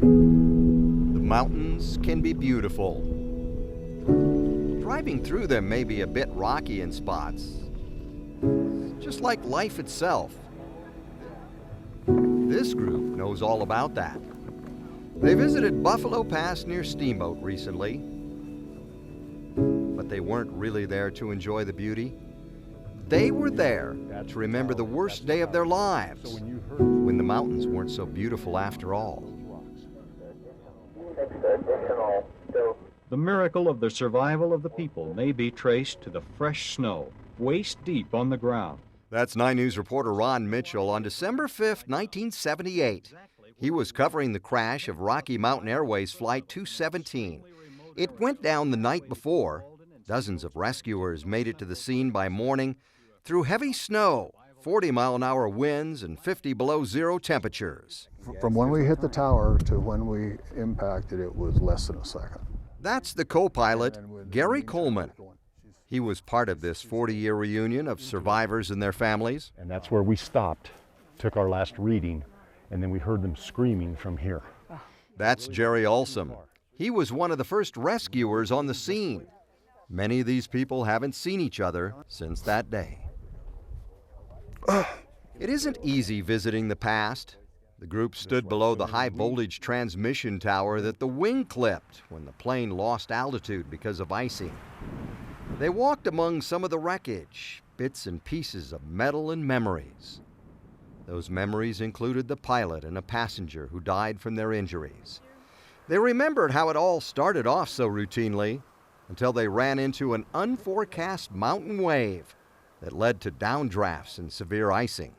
The mountains can be beautiful. Driving through them may be a bit rocky in spots, just like life itself. This group knows all about that. They visited Buffalo Pass near Steamboat recently, but they weren't really there to enjoy the beauty. They were there to remember the worst day of their lives, when the mountains weren't so beautiful after all. The miracle of the survival of the people may be traced to the fresh snow, waist deep on the ground. That's 9 News reporter Ron Mitchell on December 5th, 1978. He was covering the crash of Rocky Mountain Airways Flight 217. It went down the night before. Dozens of rescuers made it to the scene by morning through heavy snow, 40-mile-an-hour winds, and 50 below zero temperatures. From when we hit the tower to when we impacted, it was less than a second. That's the co-pilot, Gary Coleman. He was part of this 40-year reunion of survivors and their families. And that's where we stopped, took our last reading, and then we heard them screaming from here. That's Jerry Alsum. He was one of the first rescuers on the scene. Many of these people haven't seen each other since that day. It isn't easy visiting the past. The group stood below the high-voltage transmission tower that the wing clipped when the plane lost altitude because of icing. They walked among some of the wreckage, bits and pieces of metal and memories. Those memories included the pilot and a passenger who died from their injuries. They remembered how it all started off so routinely until they ran into an unforecast mountain wave that led to downdrafts and severe icing.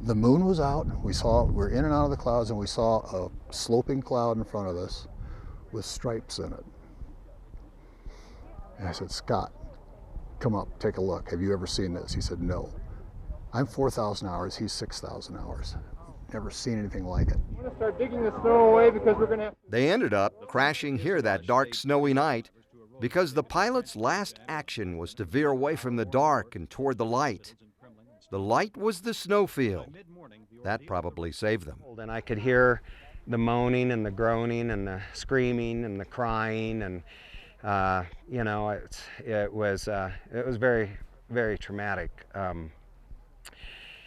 The moon was out. We're in and out of the clouds, and we saw a sloping cloud in front of us with stripes in it. And I said, "Scott, come up, take a look. Have you ever seen this?" He said, "No." I'm 4,000 hours, he's 6,000 hours. Never seen anything like it. I'm gonna start digging the snow away because we're gonna have... They ended up crashing here that dark, snowy night because the pilot's last action was to veer away from the dark and toward the light. The light was the snowfield. That probably saved them. And I could hear the moaning and the groaning and the screaming and the crying, and you know, it was very, very traumatic.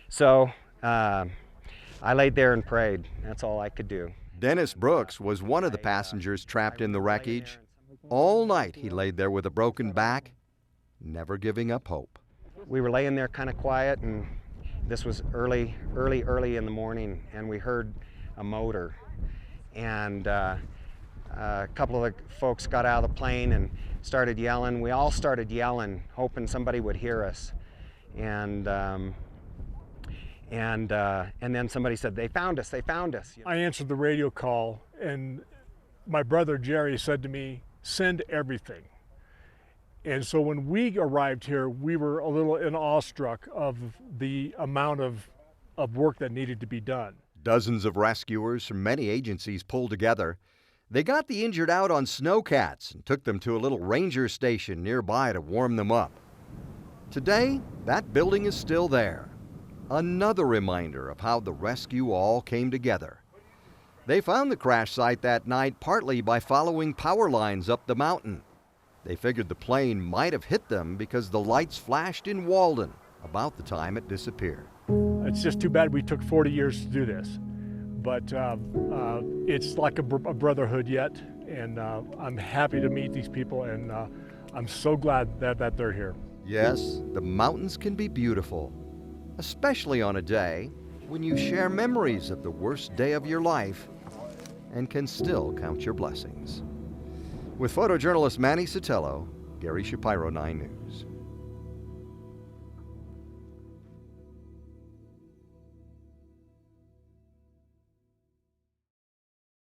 So I laid there and prayed. That's all I could do. Dennis Brooks was one of the passengers trapped in the wreckage. All night he laid there with a broken back, never giving up hope. We were laying there kind of quiet, and this was early in the morning, and we heard a motor. And a couple of the folks got out of the plane and started yelling. We all started yelling, hoping somebody would hear us. And then somebody said, "They found us, they found us." I answered the radio call, and my brother Jerry said to me, "Send everything." And so when we arrived here, we were a little awestruck of the amount of work that needed to be done. Dozens of rescuers from many agencies pulled together. They got the injured out on snowcats and took them to a little ranger station nearby to warm them up. Today, that building is still there. Another reminder of how the rescue all came together. They found the crash site that night partly by following power lines up the mountain. They figured the plane might have hit them because the lights flashed in Walden about the time it disappeared. It's just too bad we took 40 years to do this, but it's like a brotherhood yet, and I'm happy to meet these people, and I'm so glad that they're here. Yes, the mountains can be beautiful, especially on a day when you share memories of the worst day of your life and can still count your blessings. With photojournalist Manny Sotelo, Gary Shapiro, 9 News.